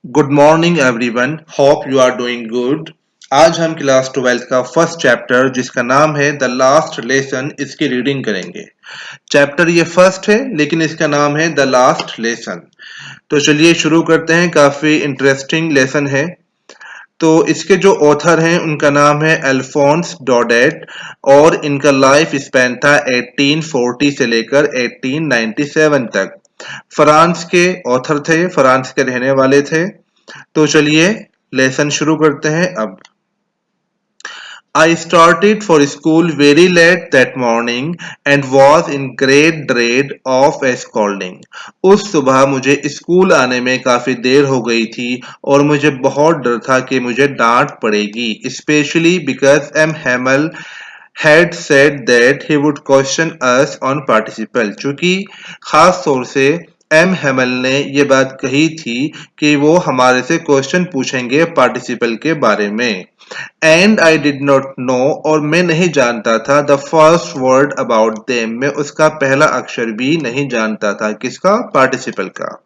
Good morning everyone, hope you are doing good. आज हम class 12 का फर्स्ट चैप्टर जिसका नाम है द लास्ट लेसन इसकी रीडिंग करेंगे। चैप्टर ये फर्स्ट है लेकिन इसका नाम है द लास्ट लेसन। तो चलिए शुरू करते हैं। काफी इंटरेस्टिंग लेसन है। तो इसके जो ऑथर हैं उनका नाम है अल्फोंस डॉडेट और इनका लाइफ स्पैन था 1840 से लेकर 1897 तक। फ्रांस के ऑथर थे, फ्रांस के रहने वाले थे। तो चलिए लेसन शुरू करते हैं अब। I started for school very late that morning and was in great dread of a scolding. उस सुबह मुझे स्कूल आने में काफी देर हो गई थी और मुझे बहुत डर था कि मुझे डांट पड़ेगी, especially because M. Hamel had said that he would question us on participle। चूंकि खास तौर से एम हेमल ने ये बात कही थी कि वो हमारे से क्वेश्चन पूछेंगे पार्टिसिपल के बारे में। And I did not know, और मैं नहीं जानता था the first word about them, मैं उसका पहला अक्षर भी नहीं जानता था। किसका? पार्टिसिपल का।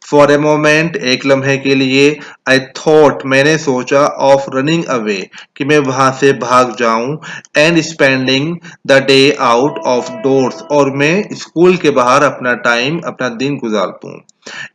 फॉर ए मोमेंट, एक लम्हे के लिए, आई थॉट, मैंने सोचा, ऑफ रनिंग अवे, कि मैं वहां से भाग जाऊं, and spending the day out of doors, और मैं स्कूल के बाहर अपना टाइम, अपना दिन गुजार दूं।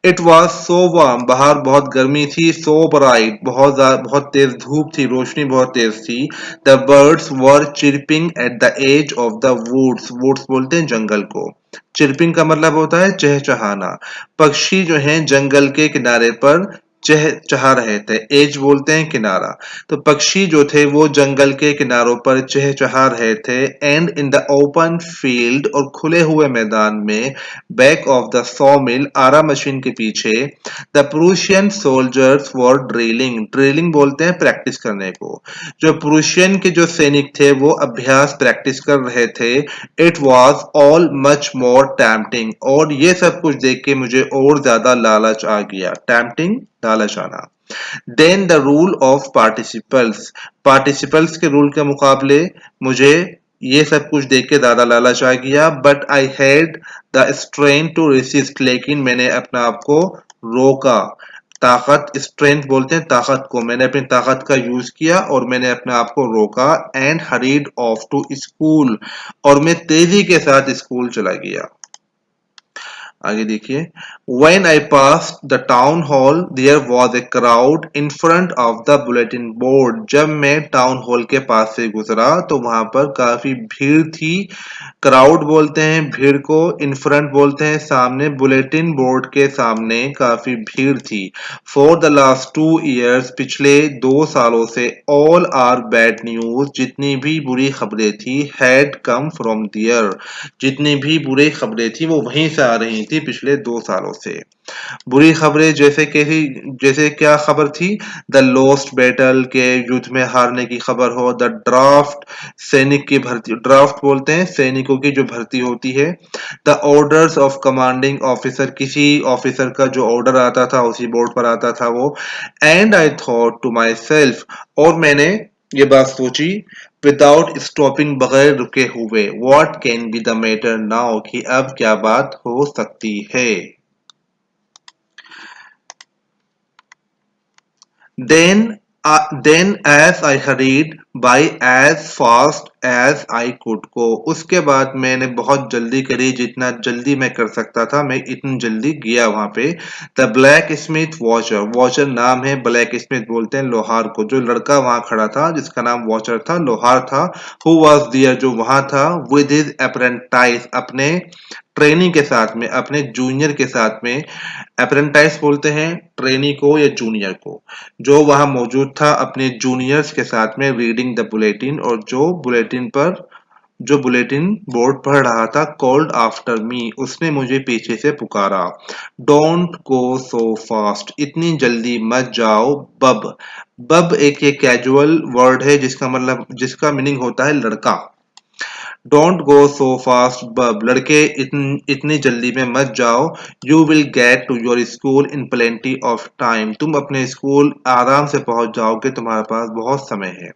इट वॉज सो वार्म, बाहर बहुत गर्मी थी। सो ब्राइट, बहुत तेज धूप थी, रोशनी बहुत तेज थी। The birds were chirping at the edge of the woods, woods बोलते हैं जंगल को। चिरपिंग का मतलब होता है चहचहाना। पक्षी जो हैं जंगल के किनारे पर चहचहा रहे थे। एज बोलते हैं किनारा। तो पक्षी जो थे वो जंगल के किनारों पर चहचहा रहे थे। And in the open field, और खुले हुए मैदान में, back of the sawmill, आरा मशीन के पीछे, the Prussian soldiers were drilling, drilling बोलते हैं प्रैक्टिस करने को। जो प्रूशियन के जो सैनिक थे वो अभ्यास प्रैक्टिस कर रहे थे। It was all much more tempting, और ये सब कुछ देख के मुझे और ज्यादा लालच आ गया। टैम्पटिंग, लालच आना। Then the rule of participles, participles के रूल के मुकाबले मुझे ये सब कुछ देख के ज्यादा लालच आ गया। But I had the strain to resist, लेकिन मैंने अपने आप को रोका। ताकत, स्ट्रेंथ बोलते हैं ताकत को। मैंने अपनी ताकत का यूज किया और मैंने अपने आप को रोका। And hurried off to school, और मैं तेजी के साथ स्कूल चला गया। आगे देखिए। When I passed the town hall, there was a crowd in front of the bulletin board। जब मैं टाउन हॉल के पास से गुजरा तो वहां पर काफी भीड़ थी। क्राउड बोलते हैं भीड़ को, इन फ्रंट बोलते हैं सामने, बुलेटिन बोर्ड के सामने काफी भीड़ थी। फॉर द लास्ट 2 years, पिछले 2 सालों से, ऑल आर बैड न्यूज, जितनी भी बुरी खबरें थी, हैड कम फ्रॉम दियर, जितनी भी बुरी खबरें थी वो वहीं से आ रही थी पिछले 2 सालों से। बुरी खबरें जैसे क्या खबर थी? द लॉस्ट बैटल, के युद्ध में हारने की खबर हो। द ड्राफ्ट, सैनिक की भर्ती, ड्राफ्ट बोलते हैं सैनिकों की जो भर्ती होती है। The orders of commanding officer, किसी ऑफिसर का जो ऑर्डर आता था उसी बोर्ड पर आता था वो। And I thought to myself, और मैंने ये बात सोची, विदाउट स्टॉपिंग, बगैर रुके हुए, what can be the matter now, कि अब क्या बात हो सकती है। Then, then as I hurried by as fast as I could go, उसके बाद मैंने बहुत जल्दी करी, जितना जल्दी मैं कर सकता था मैं इतनी जल्दी गया वहां पे। The black Smith watcher, watcher नाम है, ब्लैक स्मिथ बोलते हैं लोहार को। जो लड़का वहां खड़ा था जिसका नाम वॉचर था, लोहार था। हु वॉज दियर, जो वहां था, विद हिज अप्रेंटाइज, अपने ट्रेनी के साथ में, अपने जूनियर के साथ में। अप्रेंटाइज बोलते हैं ट्रेनी को या जूनियर को। जो वहां मौजूद था अपने जूनियर्स के साथ में, रीडिंग द बुलेटिन, और जो बुलेटिन बोर्ड पढ़ रहा था। कॉल्ड आफ्टर मी, उसने मुझे पीछे से पुकारा। डोंट गो सो फास्ट, इतनी जल्दी मत जाओ। बब, बब एक ये कैजुअल वर्ड है जिसका मतलब, जिसका मीनिंग होता है लड़का। डोंट गो सो फास्ट बब, लड़के इतनी जल्दी में मत जाओ। You will get to your school in plenty of time, तुम अपने स्कूल आराम से पहुंच जाओगे, तुम्हारे पास बहुत समय है।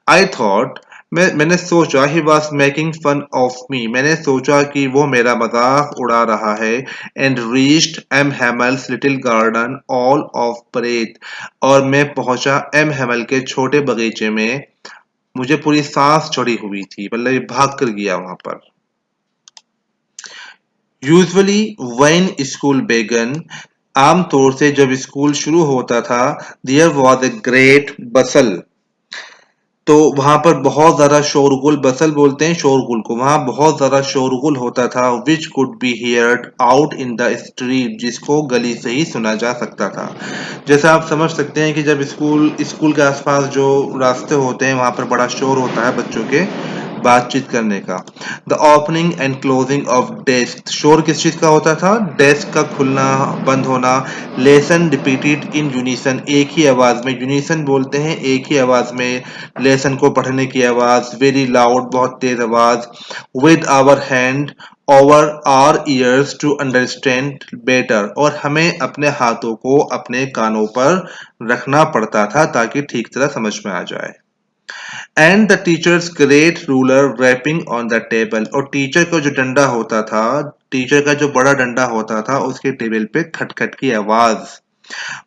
आई थॉट, मैंने सोचा he was making fun of me, मैंने सोचा कि वो मेरा मजाक उड़ा रहा है। And reached M Hamel's little garden all of breath, और मैं पहुंचा एम हेमल के छोटे बगीचे में। मुझे पूरी सांस चढ़ी हुई थी, मतलब ये भाग कर गया वहां पर। यूजुअली व्हेन स्कूल बेगन, आमतौर से जब स्कूल शुरू होता था, देयर वॉज ए ग्रेट बसल, तो वहां पर बहुत ज्यादा शोरगुल, बसल बोलते हैं शोरगुल को, वहां बहुत ज्यादा शोरगुल होता था। Which could be heard out in the street, जिसको गली से ही सुना जा सकता था। जैसे आप समझ सकते हैं कि जब स्कूल स्कूल के आसपास जो रास्ते होते हैं वहां पर बड़ा शोर होता है बच्चों के बातचीत करने का। The opening and closing of desk, शोर किस चीज का होता था? डेस्क का खुलना बंद होना। लेसन रिपीटेड इन यूनिसन, एक ही आवाज में, यूनिसन बोलते हैं एक ही आवाज में लेसन को पढ़ने की आवाज। वेरी लाउड, बहुत तेज आवाज। With our hand over our ears to understand better, और हमें अपने हाथों को अपने कानों पर रखना पड़ता था ताकि ठीक तरह समझ में आ जाए। And the teacher's great ruler rapping on the table, और टीचर का जो डंडा होता था, टीचर का जो बड़ा डंडा होता था उसके टेबल पे खटखट की आवाज।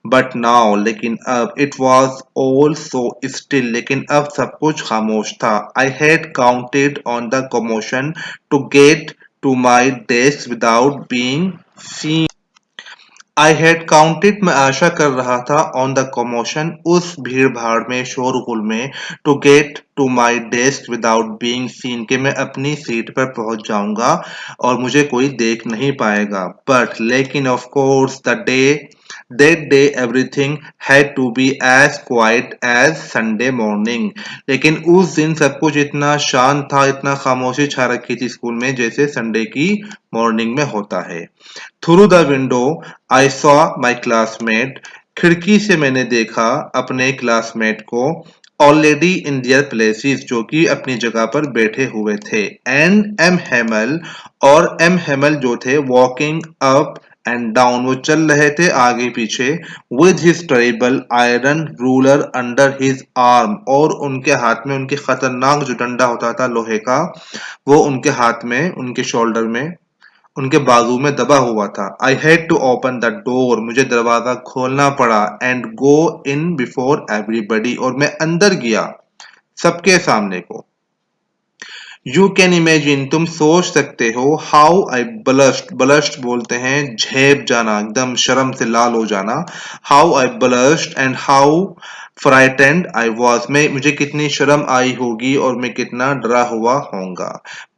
बट नाउ, लेकिन अब, it was all so still, लेकिन अब सब कुछ खामोश था। I had counted on the commotion to get to my desk without being seen. I had counted, मैं आशा कर रहा था, ऑन द कमोशन, उस भीड़ भाड़ में, शोरगुल में, to get to my desk without being seen, कि मैं अपनी सीट पर पहुंच जाऊंगा और मुझे कोई देख नहीं पाएगा। बट लेकिन of course the day that day everything had to be as quiet as Sunday morning, लेकिन उस दिन सब कुछ इतना शांत था, इतना खामोशी छा रखी थी स्कूल में, जैसे संडे की मॉर्निंग में होता है। Through the window I saw my classmate, खिड़की से मैंने देखा अपने क्लासमेट को, ऑलरेडी इन दियर प्लेसेस, जो कि अपनी जगह पर बैठे हुए थे। एंड एम हेमल, और एम हेमल जो थे, वॉकिंग अप एंड डाउन, वो चल रहे थे आगे पीछे, with his terrible iron ruler under his arm, और उनके हाथ में उनके खतरनाक जो डंडा होता था लोहे का, वो उनके हाथ में, उनके शोल्डर में, उनके बाजू में दबा हुआ था। I had to open the door, मुझे दरवाजा खोलना पड़ा। And go in before everybody, और मैं अंदर गया सबके सामने को। यू कैन इमेजिन, तुम सोच सकते हो, हाउ आई ब्लश्ड, ब्लश्ड बोलते हैं झेप जाना, एकदम शर्म से लाल हो जाना। How I blushed and how frightened I was, मैं, मुझे कितनी शर्म आई होगी और मैं कितना डरा हुआ होऊंगा।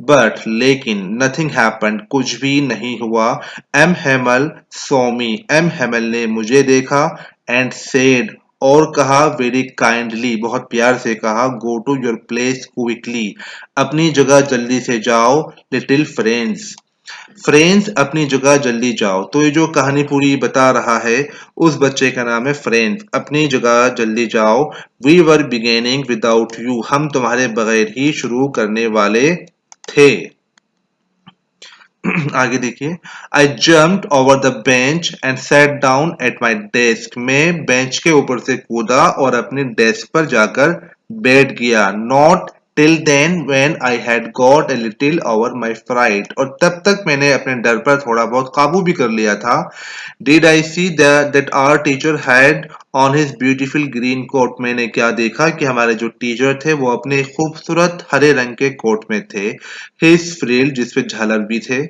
बट लेकिन नथिंग हैपेंड, कुछ भी नहीं हुआ। एम हेमल सो मी, एम हेमल ने मुझे देखा, एंड सेड, और कहा, वेरी काइंडली, बहुत प्यार से कहा, go to your place quickly, अपनी जगह जल्दी से जाओ। लिटिल फ्रेंड्स, फ्रेंड्स अपनी जगह जल्दी जाओ, तो ये जो कहानी पूरी बता रहा है, उस बच्चे का नाम है फ्रेंड्स, अपनी जगह जल्दी जाओ। We were beginning without you, हम तुम्हारे बगैर ही शुरू करने वाले थे। आगे देखिए। आई jumped over the bench and sat down at my desk, मैं बेंच के ऊपर से कूदा और अपनी डेस्क पर जाकर बैठ गया। Not till then when I had got a little over my fright, और तब तक मैंने अपने डर पर थोड़ा बहुत काबू भी कर लिया था। Did I see that our teacher had on his beautiful green coat, मैंने क्या देखा कि हमारे जो टीचर थे वो अपने खूबसूरत हरे रंग के कोट में थे। हिज फ्रिल, जिसपे झालर भी थे।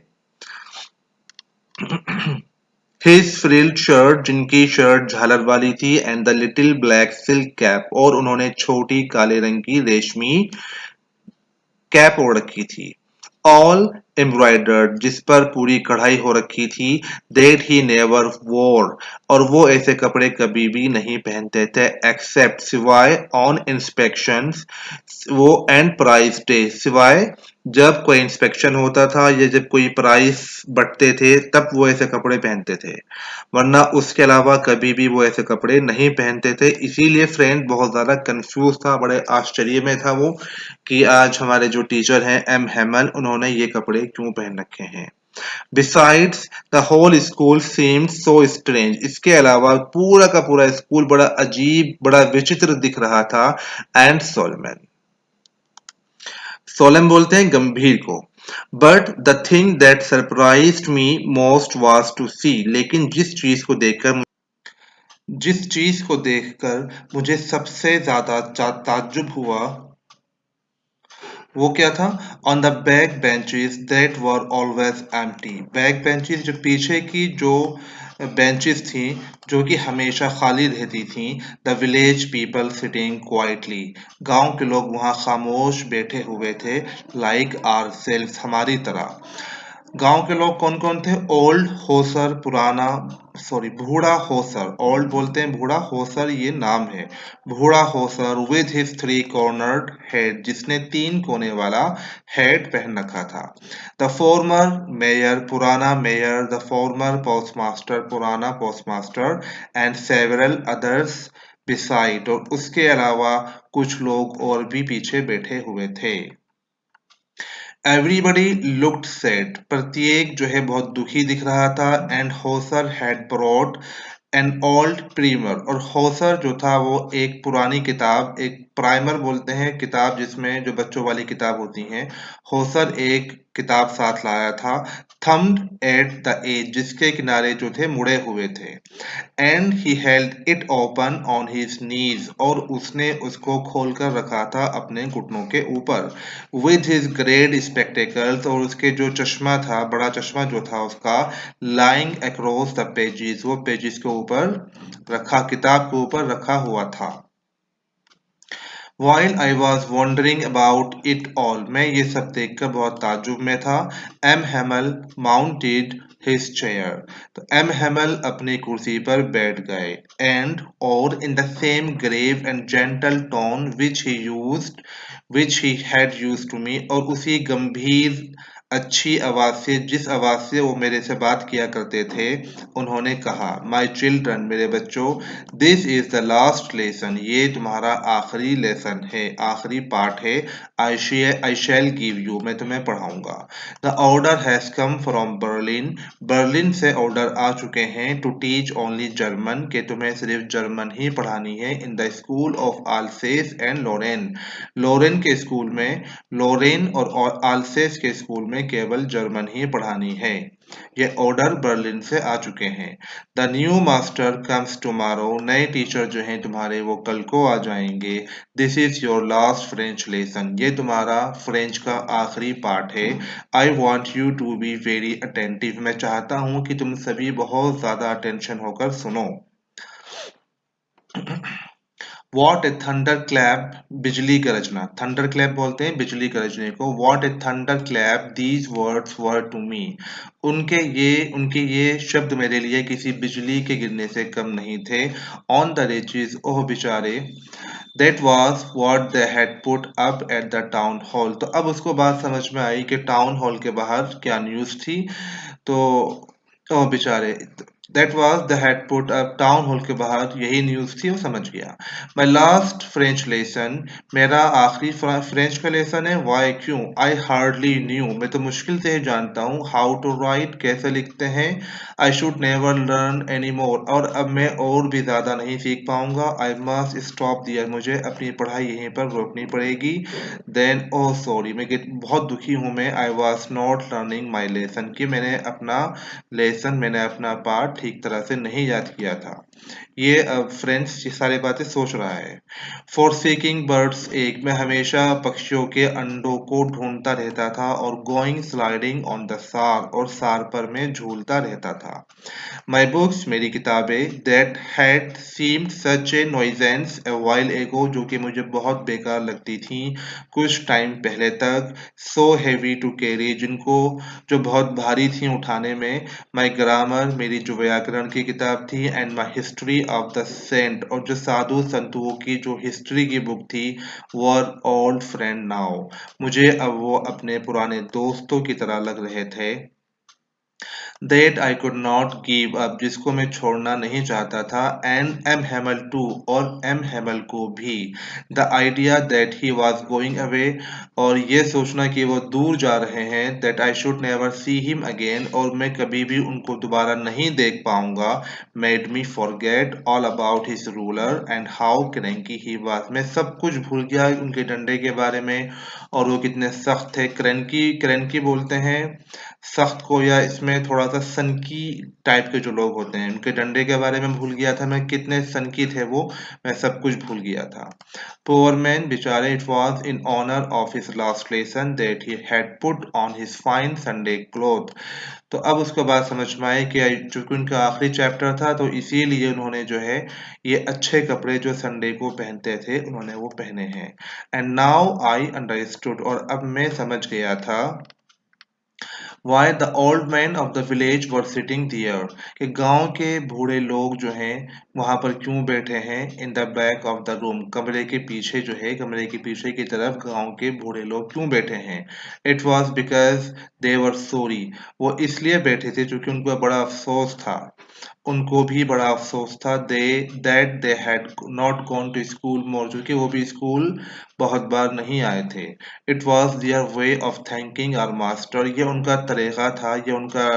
हिज फ्रिल्ड शर्ट, जिनकी शर्ट झालर वाली थी। And the little black silk cap, और उन्होंने छोटी काले रंग की रेशमी कैप ओढ़ रखी थी। ऑल एम्ब्रॉयडर्ड, जिस पर पूरी कढ़ाई हो रखी थी। दैट ही नेवर वोर, और वो ऐसे कपड़े कभी भी नहीं पहनते थे, एक्सेप्ट, सिवाय, ऑन इंस्पेक्शन, वो, एंड प्राइस डे, सिवाय जब कोई इंस्पेक्शन होता था या जब कोई प्राइस बंटते थे तब वो ऐसे कपड़े पहनते थे, वरना उसके अलावा कभी भी वो ऐसे कपड़े नहीं पहनते थे। इसीलिए फ्रेंड बहुत ज्यादा कंफ्यूज था, बड़े आश्चर्य में था वो कि आज हमारे जो टीचर हैं एम हेमल, उन्होंने ये कपड़े क्यों पहन रखे हैं। Besides, the whole school seemed so strange. इसके अलावा पूरा का पूरा स्कूल बड़ा अजीब, बड़ा विचित्र दिख रहा था। And Solomon, सोलम बोलते हैं गंभीर को। But the thing that surprised me most was to see, लेकिन जिस चीज को देखकर मुझे सबसे ज्यादा ताज्जुब हुआ वो क्या था? On the back benches that were always empty. Back benches जो पीछे की जो बेंचेस थी जो कि हमेशा खाली रहती थी। The village people sitting quietly, गांव के लोग वहां खामोश बैठे हुए थे। लाइक आर सेल्फ, हमारी तरह। गांव के लोग कौन कौन थे? ओल्ड होसर, पुराना, सॉरी बूढ़ा होसर। ओल्ड बोलते हैं बूढ़ा, होसर ये नाम है। बूढ़ा Hauser with his three cornered head, जिसने तीन कोने वाला हेड पहन रखा था। द फॉर्मर मेयर, पुराना मेयर। द फॉर्मर पोस्टमास्टर, पुराना postmaster. And several others beside, और उसके अलावा कुछ लोग और भी पीछे बैठे हुए थे। एवरीबडी लुक्ड सैड, प्रत्येक जो है बहुत दुखी दिख रहा था। And Hauser had brought an old primer, और होसर जो था वो एक पुरानी किताब, एक प्राइमर बोलते हैं किताब जिसमें जो बच्चों वाली किताब होती हैं, होसर एक किताब साथ लाया था। थम्ड एट द एज, जिसके किनारे जो थे मुड़े हुए थे। And he held it open on his knees, और उसने उसको खोलकर रखा था अपने घुटनों के ऊपर। विद हिज ग्रेट स्पेक्टेकल्स, और उसके जो चश्मा था, बड़ा चश्मा जो था उसका, लाइंग अक्रॉस द पेजेस, वो पेजेस के ऊपर रखा, किताब के ऊपर रखा हुआ था। While I was wondering about it all, मैं ये सब देखकर बहुत ताज्जुब में था। M Hemal mounted his chair, तो एम हेमल अपनी कुर्सी पर बैठ गए। एंड और in the same grave and gentle tone which he had used to me, और उसी गंभीर अच्छी आवाज से, जिस आवाज से वो मेरे से बात किया करते थे, उन्होंने कहा, माई चिल्ड्रन, मेरे बच्चों, this is the last lesson, ये तुम्हारा आखिरी लेसन है, आखिरी पाठ है। आई शैल गिव यू, मैं तुम्हें पढ़ाऊंगा। The order has come from Berlin, Berlin से ऑर्डर आ चुके हैं। टू टीच ओनली जर्मन, के तुम्हें सिर्फ जर्मन ही पढ़ानी है। In the school of Alsace and Lorraine, Lorraine के स्कूल में, लोरेन और आल्सेस के स्कूल में केवल जर्मन ही पढ़ानी है। ये ऑर्डर बर्लिन से आ चुके हैं। The new master comes tomorrow, नए टीचर जो हैं तुम्हारे वो कल को आ जाएंगे। This is your last French lesson, ये तुम्हारा फ्रेंच का आखिरी पाठ है। I want you to be very attentive, मैं चाहता हूं कि तुम सभी बहुत ज्यादा अटेंशन होकर सुनो। वॉट ए थंडर क्लैप, बिजली गरजना, थंडर क्लैप बोलते हैं बिजली गरजने को। What a thunderclap these words were to me, उनके ये शब्द मेरे लिए किसी बिजली के गिरने से कम नहीं थे। ऑन द रिचेज, ओह बेचारे। That was what they had put up at the town hall, तो अब उसको बात समझ में आई कि टाउन हॉल के बाहर क्या न्यूज थी। तो ओह बेचारे, that was the head put up, town hall के बाहर यही न्यूज थी, वो समझ गया। माई लास्ट फ्रेंच लेसन, मेरा आखिरी फ्रेंच का लेसन है। वाई, क्यों? आई हार्डली न्यू, मैं तो मुश्किल से ही जानता हूँ। हाउ टू राइट, कैसे लिखते हैं। I should never learn any more, और अब मैं और भी ज्यादा नहीं सीख पाऊंगा। आई मस्ट स्टॉप दियर, मुझे अपनी पढ़ाई यहीं पर रोकनी पड़ेगी। देन ओ सॉरी, बहुत दुखी हूँ मैं। I was not learning my lesson, कि मैंने अपना पाठ ठीक तरह से नहीं याद किया था। ये फ्रेंड्स ये सारी बातें सोच रहा है। फॉर सीकिंग बर्ड्स एग, मैं हमेशा पक्षियों के अंडों को ढूंढता रहता था। और गोइंग स्लाइडिंग ऑन द सार, और सार पर मैं झूलता रहता था। माई बुक्स, मेरी किताबें, that had seemed such a nuisance a while ago, जो कि मुझे बहुत बेकार लगती थी कुछ टाइम पहले तक। सो हैवी टू कैरी, जिनको जो बहुत भारी थी उठाने में। माई ग्रामर, मेरी जो व्याकरण की किताब थी। And my history of the saint, और जो साधु संतों की जो हिस्ट्री की बुक थी। वर ओल्ड फ्रेंड नाउ, मुझे अब वो अपने पुराने दोस्तों की तरह लग रहे थे। That I could not give up, जिसको मैं छोड़ना नहीं चाहता था, एंड एम हेमल टू, और एम हेमल को भी। The idea that he was going away, और ये सोचना कि वो दूर जा रहे हैं, that I should never see him again, और मैं कभी भी उनको दोबारा नहीं देख पाऊंगा, made me forget all about his ruler and how cranky he was. मैं सब कुछ भूल गया उनके डंडे के बारे में और वो कितने सख्त थे। क्रैंकी क्रैंकी बोलते हैं सख्त को, या इसमें थोड़ा सा सनकी टाइप के जो लोग होते हैं, उनके डंडे के बारे में भूल गया था मैं, कितने सनकी थे वो, मैं सब कुछ भूल गया था। पोअर मैन बेचारे, it was in honour of his last lesson that he had put on his fine Sunday cloth. तो अब उसके बाद समझ में आए कि चूंकि उनका आखिरी चैप्टर था तो इसीलिए उन्होंने जो है ये अच्छे कपड़े जो संडे को पहनते थे उन्होंने वो पहने हैं। एंड नाउ आई अंडरस्टूड, और अब मैं समझ गया था, Why the old men of the village were sitting there, कि गांव के बूढ़े लोग जो हैं वहां पर क्यों बैठे हैं, in the back of the room, कमरे के पीछे जो है, कमरे के पीछे की तरफ गांव के बूढ़े लोग क्यों बैठे हैं। It was because they were sorry, वो इसलिए बैठे थे क्योंकि उनको बड़ा अफसोस था, उनको भी बड़ा अफसोस था, they had not gone to school more, क्योंकि वो भी स्कूल बहुत बार नहीं आए थे। It was their way of thanking our master, ये उनका तरीका था, ये उनका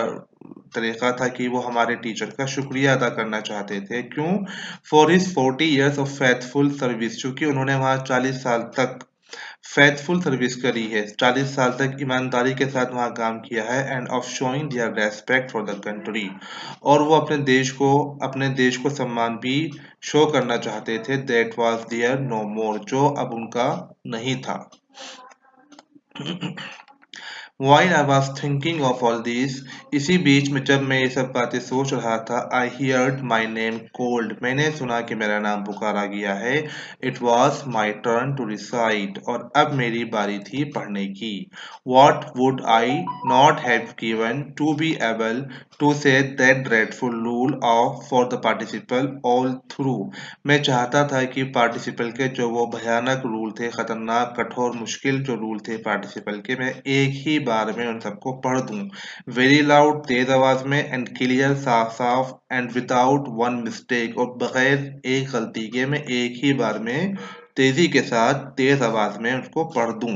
तरीका था कि वो हमारे टीचर का शुक्रिया अदा करना चाहते थे। क्यों? For his 40 years of faithful service, क्योंकि उन्होंने वहाँ 40 साल तक फेथफुल सर्विस करी है, 40 साल तक ईमानदारी के साथ वहाँ काम किया है, end of showing there respect for the country, और वो अपने देश को सम्मान भी शो करना चाहते थे, दैट वाज देयर नो मोर, जो अब उनका नहीं था। While I was thinking of all this, इसी बीच में जब मैं ये सब बातें सोच रहा था, I heard my name called, मैंने सुना कि मेरा नाम पुकारा गया है। It was my turn to recite, और अब मेरी बारी थी पढ़ने की। What would I not have given to be able to say that dreadful rule of for the participle all through, मैं चाहता था कि पार्टिसिपल के जो वो भयानक रूल थे, खतरनाक कठोर मुश्किल जो रूल थे पार्टिसिपल के, मैं एक ही बार में उन सबको पढ़ दूं, वेरी लाउड तेज आवाज में, एंड क्लियर साफ साफ, एंड विदाउट वन मिस्टेक, और बगैर एक गलती के मैं एक ही बार में तेजी के साथ तेज आवाज में उसको पढ़ दूं।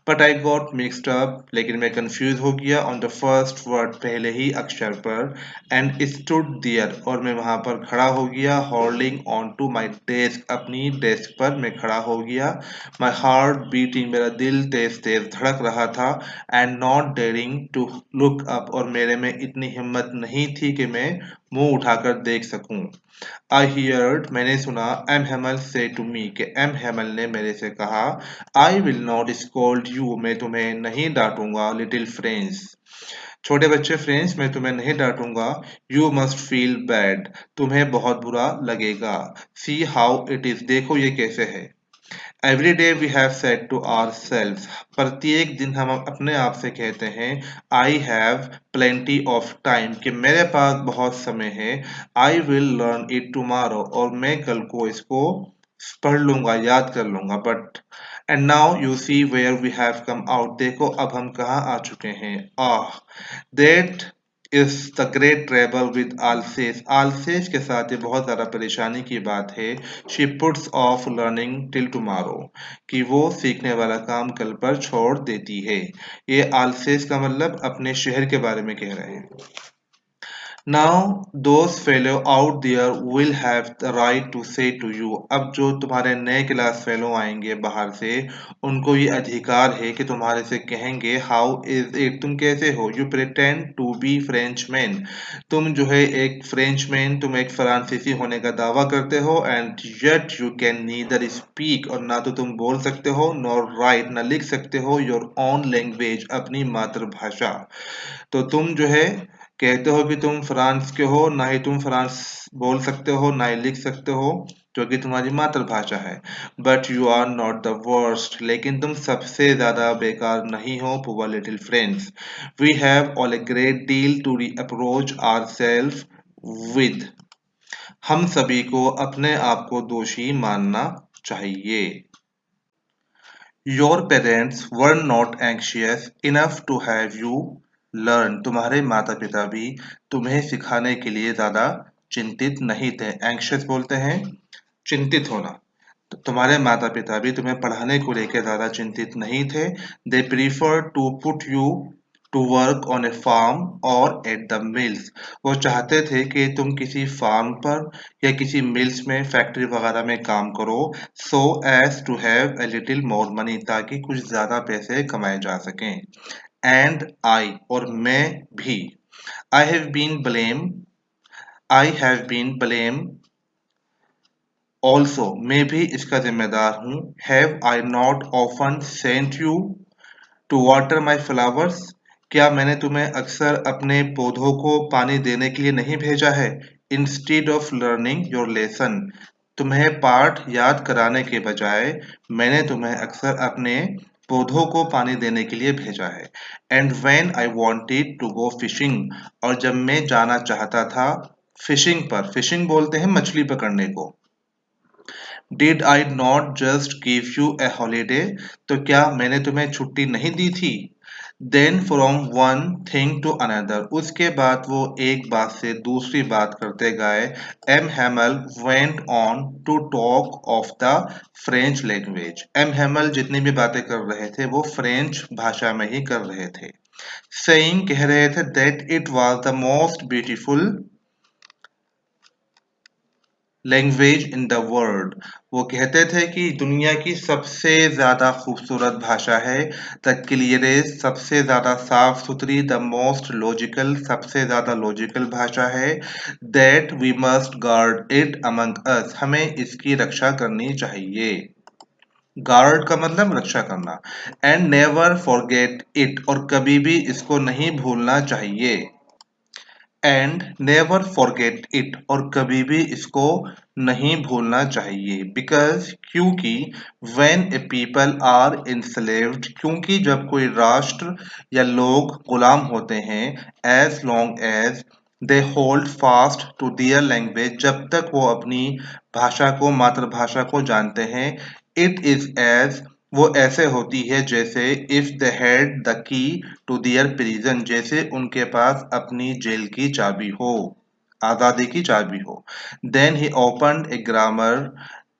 But I got mixed up, लेकिन मैं कंफ्यूज हो गया, ऑन द फर्स्ट वर्ड, पहले ही अक्षर पर, एंड स्टूड देयर, और मैं वहां पर खड़ा हो गया, holding on to my desk, अपनी डेस्क पर मैं खड़ा हो गया, माई हार्ट बीटिंग, मेरा दिल तेज तेज धड़क रहा था, and not daring to look up, और मेरे में इतनी हिम्मत नहीं थी कि मैं मुंह उठाकर देख सकूं। आई हियर्ड, मैंने सुना, एम हेमल से टू मी, कि एम हेमल ने मेरे से कहा, I will not scold you, मैं तुम्हें नहीं डांटूंगा, लिटिल फ्रेंड्स, छोटे बच्चे फ्रेंड्स, मैं तुम्हें नहीं डांटूंगा, यू मस्ट फील बैड, तुम्हें बहुत बुरा लगेगा, सी हाउ इट इज, देखो ये कैसे है, every day we have said to our self, प्रत्येक दिन हम अपने आप से कहते हैं, I have plenty of time, कि मेरे पास बहुत समय है, I will learn it tomorrow, और मैं कल को इसको पढ़ लूंगा, याद कर लूंगा, but and now you see where we have come out, देखो अब हम कहाँ आ चुके हैं, ah, that is the great trouble with Alsace, Alsace के साथ ये बहुत ज्यादा परेशानी की बात है, she puts off learning till tomorrow, कि वो सीखने वाला काम कल पर छोड़ देती है। ये आलसेस का मतलब अपने शहर के बारे में कह रहे हैं। Now those fellow out there will have the right to say to you, अब जो तुम्हारे नए क्लास फेलो आएंगे बाहर से, उनको ये अधिकार है कि तुम्हारे से कहेंगे, हाउ इज इट, तुम कैसे हो, you pretend to be Frenchman, तुम जो है एक फ्रेंचमैन, तुम एक फ्रांसीसी होने का दावा करते हो, and yet you can neither speak, और ना तो तुम बोल सकते हो, नॉर राइट, ना लिख सकते हो, योर ओन लैंग्वेज, अपनी मातृभाषा, तो तुम जो है कहते हो कि तुम फ्रांस के हो, ना ही तुम फ्रांस बोल सकते हो, ना ही लिख सकते हो, जो कि तुम्हारी मातृभाषा है, but you are not the worst, लेकिन तुम सबसे ज्यादा बेकार नहीं हो, poor little friends, we have all a great deal to reproach our self with, हम सभी को अपने आप को दोषी मानना चाहिए। Your parents were not anxious enough to have you learn, तुम्हारे माता पिता भी तुम्हें सिखाने के लिए ज्यादा चिंतित नहीं थे। एंग्शियस बोलते हैं चिंतित होना। तो तुम्हारे माता पिता भी तुम्हें पढ़ाने को लेकर ज्यादा चिंतित नहीं थे। They prefer to put you to work on a farm और एट द मिल्स। वो चाहते थे कि तुम किसी फार्म पर या किसी मिल्स में, फैक्ट्री वगैरह में काम करो, so as to have a little more money, ताकि कुछ ज्यादा पैसे कमाए जा सकें। एंड आई, और मैं भी, I have been blame I have been blame also, मैं भी इसका जिम्मेदार हूँ। Have I not often sent you to water my flowers, क्या मैंने तुम्हें अक्सर अपने पौधों को पानी देने के लिए नहीं भेजा है? Instead of learning your lesson, तुम्हें पाठ याद कराने के बजाय मैंने तुम्हें अक्सर अपने पौधों को पानी देने के लिए भेजा है। And when I wanted to go fishing, और जब मैं जाना चाहता था फिशिंग पर, फिशिंग बोलते हैं मछली पकड़ने को, did I not just give you a holiday, तो क्या मैंने तुम्हें छुट्टी नहीं दी थी? Then from one thing to another, उसके बाद वो एक बात से दूसरी बात करते गए। M Hamel went on to talk of the French language, M Hamel जितनी भी बातें कर रहे थे वो फ्रेंच भाषा में ही कर रहे थे। सेइंग, कह रहे थे, that it was the most beautiful language in the world, वो कहते थे कि दुनिया की सबसे ज्यादा खूबसूरत भाषा है। द क्लियरेस्ट, सबसे ज्यादा साफ सुथरी। द मोस्ट लॉजिकल, सबसे ज्यादा लॉजिकल भाषा है। That we must guard it among us, हमें इसकी रक्षा करनी चाहिए। गार्ड का मतलब रक्षा करना। एंड नेवर फॉरगेट इट, और कभी भी इसको नहीं भूलना चाहिए। एंड नेवर फॉरगेट इट, और कभी भी इसको नहीं भूलना चाहिए। बिकॉज, क्योंकि, when a people are enslaved, क्योंकि जब कोई राष्ट्र या लोग गुलाम होते हैं, as long as they hold fast to their language, जब तक वो अपनी भाषा को, मातृभाषा को जानते हैं, इट इज एज, वो ऐसे होती है जैसे, if they had the key to their prison, जैसे उनके पास अपनी जेल की चाबी हो, आजादी की चाबी हो। Then he open a grammar,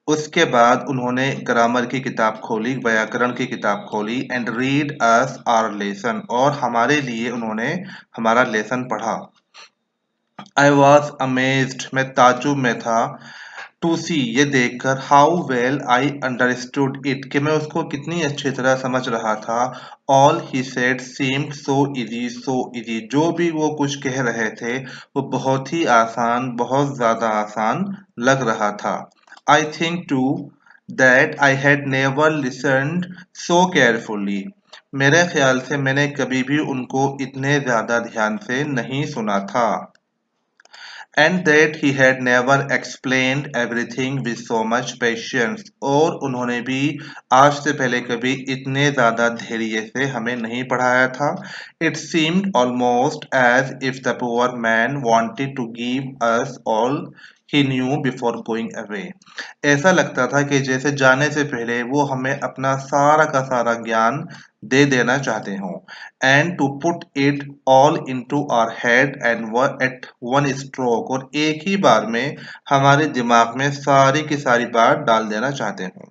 उसके बाद उन्होंने ग्रामर की किताब खोली, व्याकरण की किताब खोली। And read us our lesson, और हमारे लिए उन्होंने हमारा लेसन पढ़ा। आई वॉज अमेज्ड, मैं ताज्जुब में था। टू सी, ये देखकर, how well I understood it, कि मैं उसको कितनी अच्छी तरह समझ रहा था। All he said seemed so easy, so easy, जो भी वो कुछ कह रहे थे वो बहुत ही आसान, बहुत ज्यादा आसान लग रहा था। I think too that I had never listened so carefully, मेरे ख्याल से मैंने कभी भी उनको इतने ज्यादा ध्यान से नहीं सुना था। And that he had never explained everything with so much patience, और उन्होंने भी आज से पहले कभी इतने ज्यादा धैर्य से हमें नहीं पढ़ाया था। It seemed almost as if the poor man wanted to give us all he knew before going away, ऐसा लगता था कि जैसे जाने से पहले वो हमें अपना सारा का सारा ज्ञान दे देना चाहते हों। And to put it all into our head and at one stroke, और एक ही बार में हमारे दिमाग में सारी की सारी बात डाल देना चाहते हों।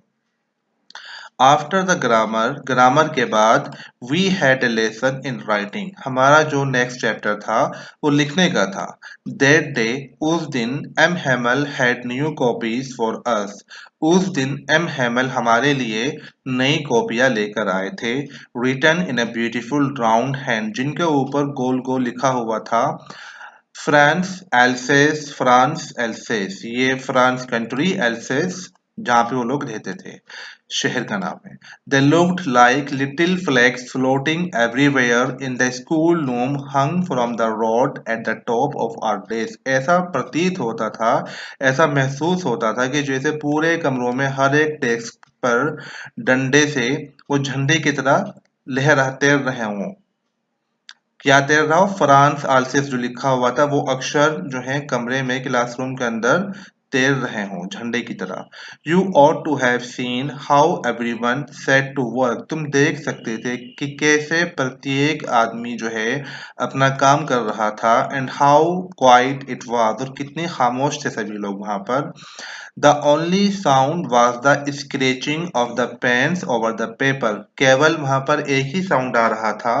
आफ्टर द ग्रामर, ग्रामर के बाद, we had a lesson in writing, हमारा जो नेक्स्ट चैप्टर था वो लिखने का था। दैट डे, उस दिन, M Hamel had new copies for us, उस दिन एम हेमल हमारे लिए नई कॉपियां लेकर आए थे। Written in a beautiful round hand, जिनके ऊपर गोल गोल लिखा हुआ था, फ्रांस एल्सेस, फ्रांस एल्सेस, ये फ्रांस कंट्री, एल्सेस जहाँ पे वो लोग रहते थे, शहर का नाम है। They looked like little flags floating everywhere in the schoolroom hung from the rod at the top of our desk, ऐसा प्रतीत होता था, ऐसा महसूस होता था कि जैसे पूरे कमरों में हर एक डेस्क पर डंडे से वो झंडे की तरह लहरा तैर रहे हों। क्या तैर रहा हो? फ्रांस आल्सेस जो लिखा हुआ था वो अक्षर जो है कमरे में, क्लासरूम के अंदर तैर रहे हों झंडे की तरह। You ought to have seen how everyone set to work, तुम देख सकते थे कि कैसे प्रत्येक आदमी जो है अपना काम कर रहा था। And how quiet it was, और कितने खामोश थे सभी लोग वहां पर। The only sound was the scratching of the pens over the paper, केवल वहां पर एक ही साउंड आ रहा था।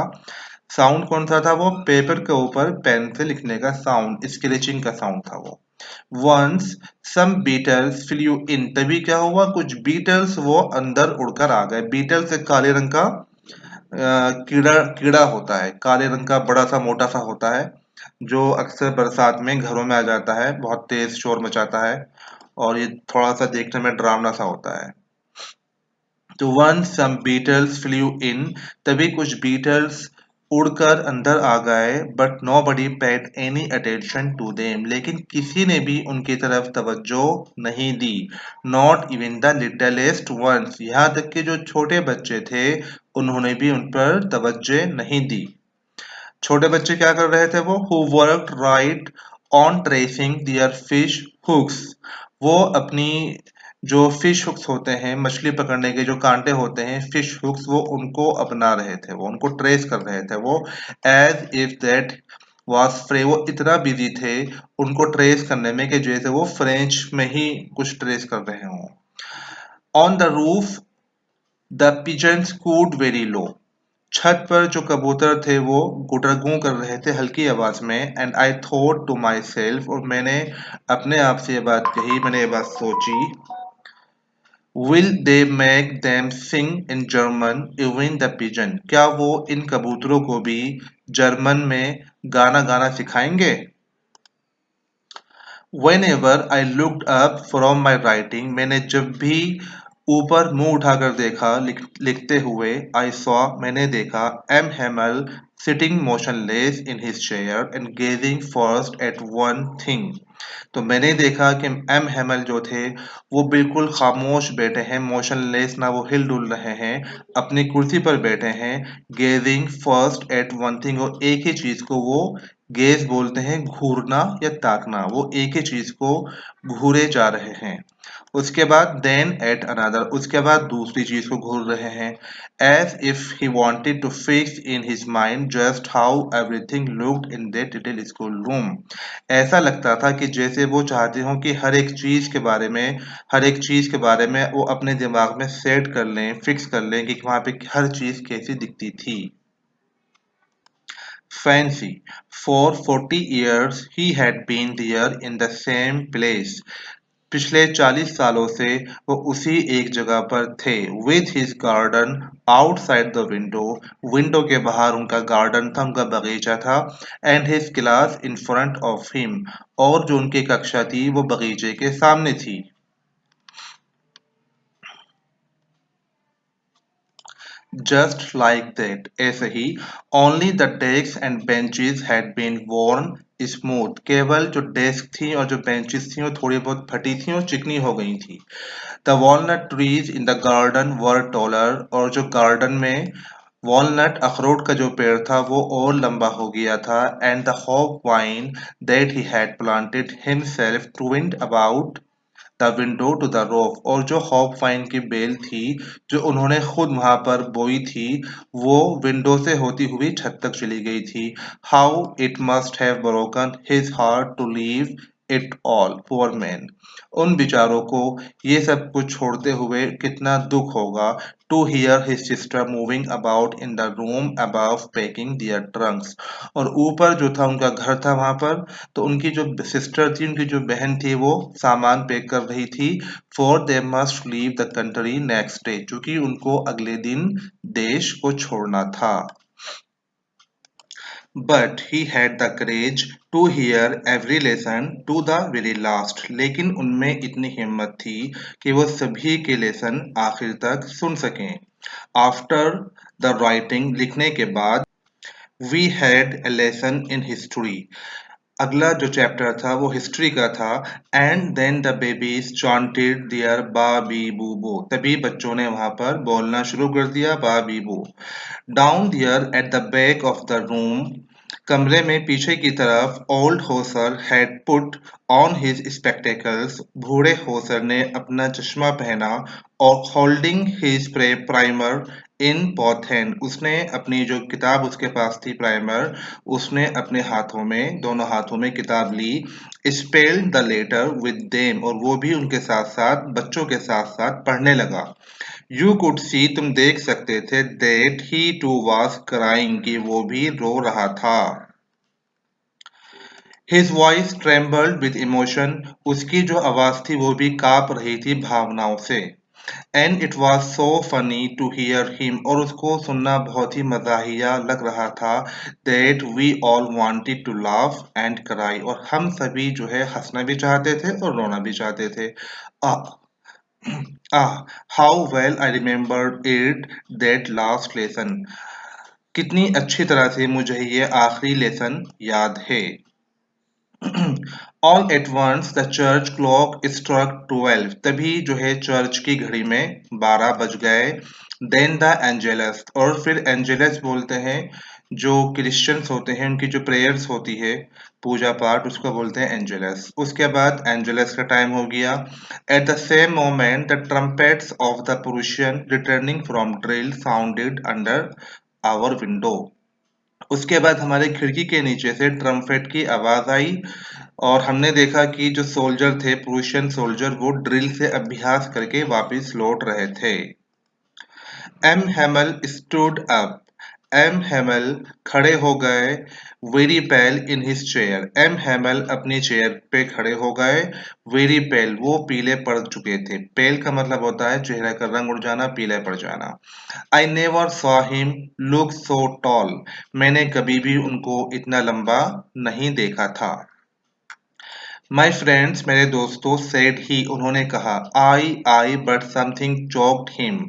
साउंड कौन सा था? वो पेपर के ऊपर पेन से लिखने का साउंड, स्क्रेचिंग का साउंड था वो। Once some beetles flew in, तभी क्या हुआ, कुछ बीटल्स वो अंदर उड़कर आ गए। बीटल्स एक काले रंग का कीड़ा कीड़ा होता है, काले रंग का बड़ा सा मोटा सा होता है, जो अक्सर बरसात में घरों में आ जाता है, बहुत तेज शोर मचाता है और ये थोड़ा सा देखने में डरावना सा होता है। तो one some beetles flew in, तभी कुछ बीटल्स उड़कर अंदर आ गए। But nobody paid any attention to them, लेकिन किसी ने भी उनकी तरफ तवज्जो नहीं दी। Not even the littlest ones, यहाँ तक कि जो छोटे बच्चे थे उन्होंने भी उन पर तवज्जो नहीं दी। छोटे बच्चे क्या कर रहे थे वो? Who worked right on tracing their fish hooks, वो अपनी जो फिश हुक्स होते हैं, मछली पकड़ने के जो कांटे होते हैं, फिश हुक्स, वो उनको अपना रहे थे, वो उनको ट्रेस कर रहे थे वो। एज इफ दैट वाज फ्रे, वो इतना बिजी थे उनको ट्रेस करने में कि जैसे वो फ्रेंच में ही कुछ ट्रेस कर रहे हों। On the roof the pigeons cooed very low, छत पर जो कबूतर थे वो गुटरगू कर रहे थे हल्की आवाज में। And I thought to myself, और मैंने अपने आप से ये बात कही, मैंने ये बात सोची, will they make them sing in German even the pigeon, क्या वो इन कबूतरों को भी जर्मन में गाना गाना सिखाएंगे। Whenever I looked up from my writing, मैंने जब भी ऊपर मुंह उठाकर देखा लिखते हुए, I saw, मैंने देखा, M. Hamel sitting motionless in his chair and gazing first at one thing, तो मैंने देखा कि एम हेमल जो थे वो बिल्कुल खामोश बैठे हैं, मोशनलेस, ना वो हिल डुल रहे हैं, अपनी कुर्सी पर बैठे हैं। Gazing first at one thing, और एक ही चीज को वो, गेज बोलते हैं घूरना या ताकना, वो एक ही चीज को घूरे जा रहे हैं। उसके बाद देन एट अनदर, उसके बाद दूसरी चीज को घूर रहे हैं। As if he wanted to fix in his mind just how everything looked in that little schoolroom, ऐसा लगता था कि जैसे वो चाहते हो कि हर एक चीज के बारे में, हर एक चीज के बारे में वो अपने दिमाग में सेट कर लें, फिक्स कर लें कि वहां पे हर चीज कैसी दिखती थी। Fancy, for 40 years he had been there in the same place. पिछले 40 सालों से वो उसी एक जगह पर थे। With his garden outside the window, window के बाहर उनका गार्डन था, उनका बगीचा था। And his class in front of him, और जो उनकी कक्षा थी वो बगीचे के सामने थी। Just like that, ऐसे ही, only the desks and benches had been worn smooth, केवल जो डेस्क थी और जो बेंचेस थी वो थोड़ी बहुत फटी थी और चिकनी हो गई थी। The walnut trees in the garden were taller, और जो गार्डन में वॉलनट अखरोट का जो पेड़ था वो और लंबा हो गया था। And the hop vine that he had planted himself twined about the window to the roof, और जो हॉप वाइन की बेल थी जो उन्होंने खुद वहां पर बोई थी, वो विंडो से होती हुई छत तक चली गई थी। How it must have broken his heart to leave it all, poor man, उन बिचारों को ये सब कुछ छोड़ते हुए कितना दुख होगा। To hear his sister moving about in the room above packing their trunks, और ऊपर जो था उनका घर था वहां पर, तो उनकी जो सिस्टर थी, उनकी जो बहन थी, वो सामान पैक कर रही थी। For they must leave the country next day, क्योंकि उनको अगले दिन देश को छोड़ना था। But he had the courage to hear every lesson to the very last, लेकिन उनमें इतनी हिम्मत थी कि वो सभी के लेसन आखिर तक सुन सकें। आफ्टर द राइटिंग, लिखने के बाद, we had a lesson in history, अगला जो चैप्टर था वो हिस्ट्री का था। एंड देन द बेबीज चॉन्टेड दियर बा बी बू बो, तभी बच्चों ने वहां पर बोलना शुरू कर दिया बा बी बू। Down there at the back of the room, कमरे में पीछे की तरफ old Hauser had put on his spectacles. बूढ़े होसर ने अपना चश्मा पहना और holding his primer in both hand, उसने अपनी जो किताब उसके पास थी प्राइमर, उसने अपने हाथों में, दोनों हाथों में किताब ली। Spell the letter with them, और वो भी उनके साथ साथ, बच्चों के साथ साथ पढ़ने लगा। यू कुड सी, तुम देख सकते थे, that he too was crying, कि वो भी रो रहा था। His voice trembled with emotion, उसकी जो आवाज थी वो भी कांप रही थी भावनाओं से। And it was so funny to hear him, और उसको सुनना बहुत ही मजाहिया लग रहा था। That we all wanted to laugh and cry, और हम सभी जो है हंसना भी चाहते थे और रोना भी चाहते थे। आ Ah, how well I remember it, that last lesson. कितनी अच्छी तरह से मुझे ये आखिरी लेसन याद है। All at once the church clock struck 12. तभी जो है चर्च की घड़ी में 12 बज गए। Then the Angelus, और फिर एंजेलस बोलते हैं, जो क्रिश्चियंस होते हैं उनकी जो प्रेयर्स होती है, पूजा पाठ, उसको बोलते हैं एंजेलस। उसके बाद एंजेलस का टाइम हो गया। At the same moment the trumpets of the Prussian returning from drill sounded under our window. उसके बाद हमारे खिड़की के नीचे से ट्रम्पेट की आवाज आई, और हमने देखा कि जो सोल्जर थे, प्रूशियन सोल्जर, वो ड्रिल से अभ्यास करके वापस लौट रहे थे। M Hamel stood up, M Hamel खड़े हो गए। Very pale in his chair, M Hamel अपनी चेयर पे खड़े हो गए। वेरी पेल, वो पीले पड़ चुके थे। पेल का मतलब होता है चेहरे का रंग उड़ जाना, पीले पड़ जाना। I never saw him look so tall, मैंने कभी भी उनको इतना लंबा नहीं देखा था। माई फ्रेंड्स, मेरे दोस्तों, सेड ही, उन्होंने कहा। I but something choked him,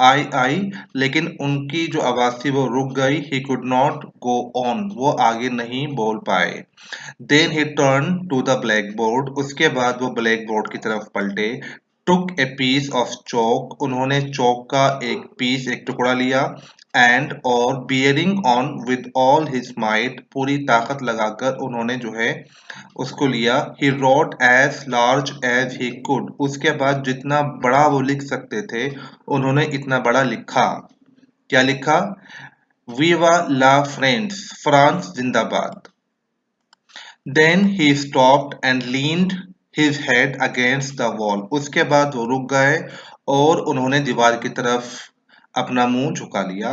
I, लेकिन उनकी जो आवाज थी वो रुक गई। He could not go on, वो आगे नहीं बोल पाए। Then he turn to the blackboard, उसके बाद वो ब्लैक बोर्ड की तरफ पलटे। टुक ए पीस ऑफ चौक, उन्होंने चौक का एक पीस, एक टुकड़ा लिया। एंड, और bearing on with all his might, पूरी ताकत लगाकर उन्होंने जो है उसको लिया। He wrote as large as he could, उसके बाद जितना बड़ा वो लिख सकते थे उन्होंने इतना बड़ा लिखा। क्या लिखा? वीवा ला फ्रेंड्स, फ्रांस जिंदाबाद। Then he stopped and leaned his head against the wall, उसके बाद वो रुक गए और उन्होंने दीवार की तरफ अपना मुंह झुका लिया।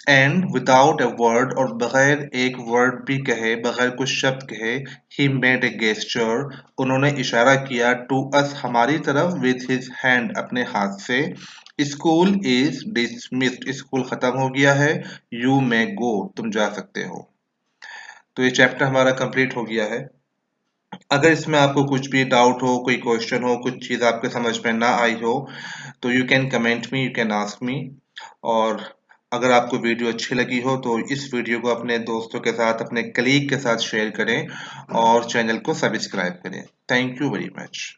एंड विदाउट ए वर्ड, और बगैर एक वर्ड भी कहे, बगैर कुछ शब्द कहे, ही मेड ए गेस्चर, उन्होंने इशारा किया, टू अस, हमारी तरफ, विथ हिज हैंड, अपने हाथ से। स्कूल इज डिसमिस्ड, स्कूल खत्म हो गया है। यू मे गो, तुम जा सकते हो। तो ये चैप्टर हमारा कंप्लीट हो गया है। अगर इसमें आपको कुछ भी डाउट हो, कोई क्वेश्चन हो, कुछ चीज़ आपके समझ में ना आई हो, तो you can comment me, you can ask me. और अगर आपको वीडियो अच्छी लगी हो तो इस वीडियो को अपने दोस्तों के साथ, अपने कलीग के साथ शेयर करें और चैनल को सब्सक्राइब करें। Thank you very much.